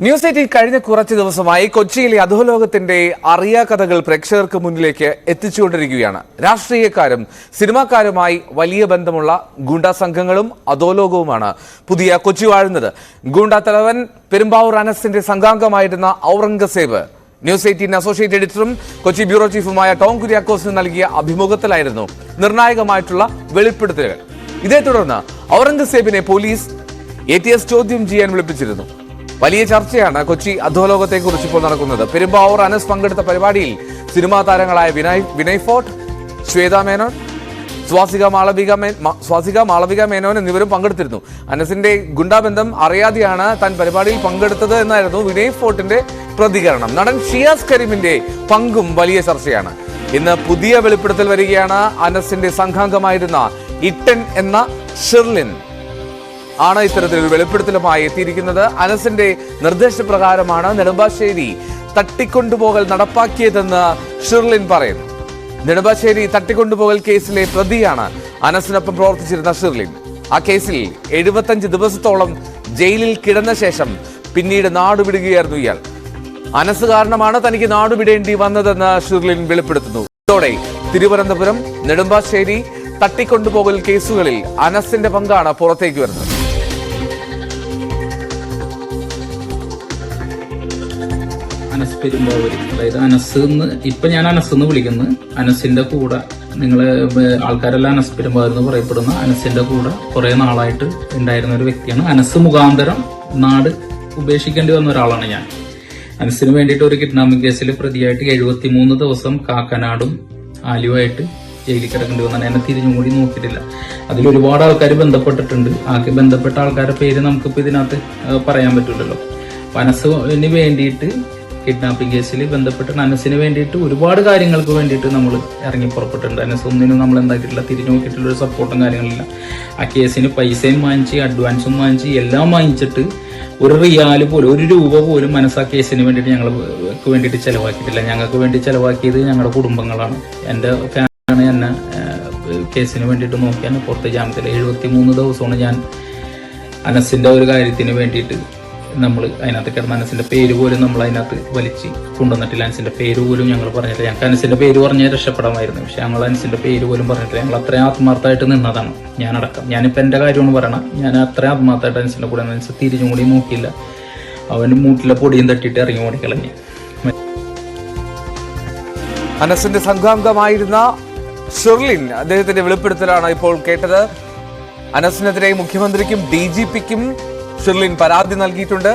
News 18 കഴിഞ്ഞ കുറച്ച് ദിവസമായി കൊച്ചിയിലെ അധോലോകത്തിന്റെ അറിയാ കഥകൾ പ്രേക്ഷകർക്ക് മുന്നിലേക്ക് എത്തിച്ചുകൊണ്ടിരിക്കുകയാണ്. രാഷ്ട്രീയക്കാരും സിനിമാക്കാരുമായി വലിയ ബന്ധമുള്ള ഗുണ്ടാ സംഘങ്ങളും അധോലോകവുമാണ് പുതിയ കൊച്ചി വാഴുന്നത്. ഗുണ്ടാ തലവൻ പെരുമ്പാവൂർ അനസിന്റെ സംഘാംഗമായിരുന്ന ഔറംഗസേബ് ന്യൂസ് 18 അസോസിയേറ്റ് എഡിറ്ററും കൊച്ചി ബ്യൂറോ ചീഫുമായ ടോം കുര്യാക്കോസിന് നൽകിയ അഭിമുഖത്തിലായിരുന്നു നിർണായകമായിട്ടുള്ള വെളിപ്പെടുത്തലുകൾ. ഇതേ തുടർന്ന് ഔറംഗസേബിനെ പോലീസ് ATS ചോദ്യം ചെയ്യാൻ വിളിപ്പിച്ചിരുന്നു. വലിയ ചർച്ചയാണ് കൊച്ചി അധോലോകത്തെക്കുറിച്ച് ഇപ്പോൾ നടക്കുന്നത്. പെരുമ്പാവൂർ അനസ് പങ്കെടുത്ത പരിപാടിയിൽ സിനിമാ താരങ്ങളായ വിനയ് ഫോർട്ട്, ശ്വേത മേനോൻ, സ്വാസിക മാളവിക മേനോൻ എന്നിവരും പങ്കെടുത്തിരുന്നു. അനസിന്റെ ഗുണ്ടാബന്ധം അറിയാതെയാണ് താൻ പരിപാടിയിൽ പങ്കെടുത്തത് എന്നായിരുന്നു വിനയ് ഫോർട്ടിന്റെ പ്രതികരണം. നടൻ ഷിയാസ് കരീമിന്റെ പങ്കും വലിയ ചർച്ചയാണ്. ഇന്ന് പുതിയ വെളിപ്പെടുത്തൽ വരികയാണ്. അനസിന്റെ സംഘാംഗമായിരുന്ന ഇട്ടൻ എന്ന ഷിർലിൻ ആണ് ഇത്തരത്തിലൊരു വെളിപ്പെടുത്തലുമായി എത്തിയിരിക്കുന്നത്. അനസിന്റെ നിർദ്ദേശപ്രകാരമാണ് നെടുമ്പാശ്ശേരി തട്ടിക്കൊണ്ടുപോകൽ നടപ്പാക്കിയതെന്ന് ഷിർലിൻ പറയുന്നു. നെടുമ്പാശ്ശേരി തട്ടിക്കൊണ്ടുപോകൽ കേസിലെ പ്രതിയാണ് അനസിനൊപ്പം പ്രവർത്തിച്ചിരുന്ന ഷിർലിൻ. ആ കേസിൽ 75 ദിവസത്തോളം ജയിലിൽ കിടന്ന ശേഷം പിന്നീട് നാടുവിടുകയായിരുന്നു ഇയാൾ. അനസ് കാരണമാണ് തനിക്ക് നാടുവിടേണ്ടി വന്നതെന്ന് ഷിർലിൻ വെളിപ്പെടുത്തുന്നു. ഇതോടെ തിരുവനന്തപുരം, നെടുമ്പാശ്ശേരി തട്ടിക്കൊണ്ടുപോകൽ കേസുകളിൽ അനസിന്റെ പങ്കാണ് പുറത്തേക്ക് വരുന്നത്. അനസ് പെരുമ്പാവൂര്, അതായത് അനസ് ഇപ്പൊ ഞാൻ അനസ് എന്ന് വിളിക്കുന്നു. അനസിന്റെ കൂടെ നിങ്ങള് ആൾക്കാരെല്ലാം അനസ് പെരുമ്പാവൂർ എന്ന് പറയപ്പെടുന്ന അനസിന്റെ കൂടെ കുറെ നാളായിട്ട് ഉണ്ടായിരുന്ന ഒരു വ്യക്തിയാണ്. അനസ് മുഖാന്തരം നാട് ഉപേക്ഷിക്കേണ്ടി വന്ന ഒരാളാണ് ഞാൻ. അനസിന് വേണ്ടിയിട്ട് ഒരു കിഡ്നാപ്പിംഗ് കേസിൽ പ്രതിയായിട്ട് 73 ദിവസം കാക്കനാടും ആലുവായിട്ട് ജയിലിൽ കിടക്കേണ്ടി വന്നാൽ എന്നെ തിരിഞ്ഞും കൂടി നോക്കിയിട്ടില്ല. അതിൽ ഒരുപാട് ആൾക്കാർ ബന്ധപ്പെട്ടിട്ടുണ്ട്. ബന്ധപ്പെട്ട ആൾക്കാരുടെ പേര് നമുക്കിപ്പോൾ ഇതിനകത്ത് പറയാൻ പറ്റില്ലല്ലോ. അപ്പൊ അനസിന് വേണ്ടിയിട്ട് കിഡ്നാപ്പിംഗ് കേസിൽ ബന്ധപ്പെട്ട് അനസിന് വേണ്ടിയിട്ട് ഒരുപാട് കാര്യങ്ങൾക്ക് വേണ്ടിയിട്ട് നമ്മൾ ഇറങ്ങി പുറപ്പെട്ടിട്ടുണ്ട്. അനസ് ഒന്നിനും നമ്മൾ എന്താക്കിയിട്ടില്ല, തിരിഞ്ഞു നോക്കിയിട്ടുള്ള ഒരു സപ്പോർട്ടും കാര്യങ്ങളില്ല. ആ കേസിന് പൈസയും വാങ്ങിച്ച് അഡ്വാൻസും വാങ്ങിച്ച് എല്ലാം വാങ്ങിച്ചിട്ട് ഒരു റിയാല് പോലും, ഒരു രൂപ പോലും മനസ്സ് ആ കേസിന് വേണ്ടിയിട്ട് ഞങ്ങൾക്ക് വേണ്ടിയിട്ട് ചെലവാക്കിയിട്ടില്ല. ഞങ്ങൾക്ക് വേണ്ടി ചെലവാക്കിയത് ഞങ്ങളുടെ കുടുംബങ്ങളാണ്. എൻ്റെ ഫാമിലിയാണ് എന്നെ കേസിന് വേണ്ടിയിട്ട് നോക്കി എന്നെ പുറത്ത് ജാമ്യത്തിൽ 73 ദിവസമാണ് ഞാൻ അനസിന്റെ ഒരു കാര്യത്തിന് വേണ്ടിയിട്ട് നമ്മൾ അതിനകത്ത് കിടന്ന. അനസിന്റെ പേര് പോലും നമ്മൾ അതിനകത്ത് വലിച്ച് കൊണ്ടുവന്നിട്ടില്ല. അനസിന്റെ പേര് പോലും ഞങ്ങൾ പറഞ്ഞിട്ടില്ല. ഞങ്ങൾക്ക് അനസിന്റെ പേര് പറഞ്ഞാൽ രക്ഷപ്പെടാമായിരുന്നു. പക്ഷെ ഞങ്ങൾ അനസിന്റെ പേര് പോലും പറഞ്ഞിട്ടില്ല. ഞങ്ങൾ അത്രയും ആത്മാർത്ഥമായിട്ട് നിന്നതാണ്, ഞാനടക്കം. ഞാനിപ്പോൾ എൻ്റെ കാര്യമാണ് പറയണം. ഞാൻ അത്രയും ആത്മാർത്ഥമായിട്ട് അനസിന്റെ കൂടെ അനസ് തിരിഞ്ഞും കൂടി നോക്കിയില്ല. അവന് മൂട്ടിലെ പൊടിയും തട്ടിയിട്ട് ഇറങ്ങി ഓടിക്കളഞ്ഞ്. അനസിന്റെ സംഘാംഗമായിരുന്ന ഷിർലിൻ, അദ്ദേഹത്തിന്റെ വെളിപ്പെടുത്തലാണ് ഇപ്പോൾ കേട്ടത്. അനസിനെതിരെ മുഖ്യമന്ത്രിക്കും DGPക്കും ഷിർലിൻ പരാതി നൽകിയിട്ടുണ്ട്.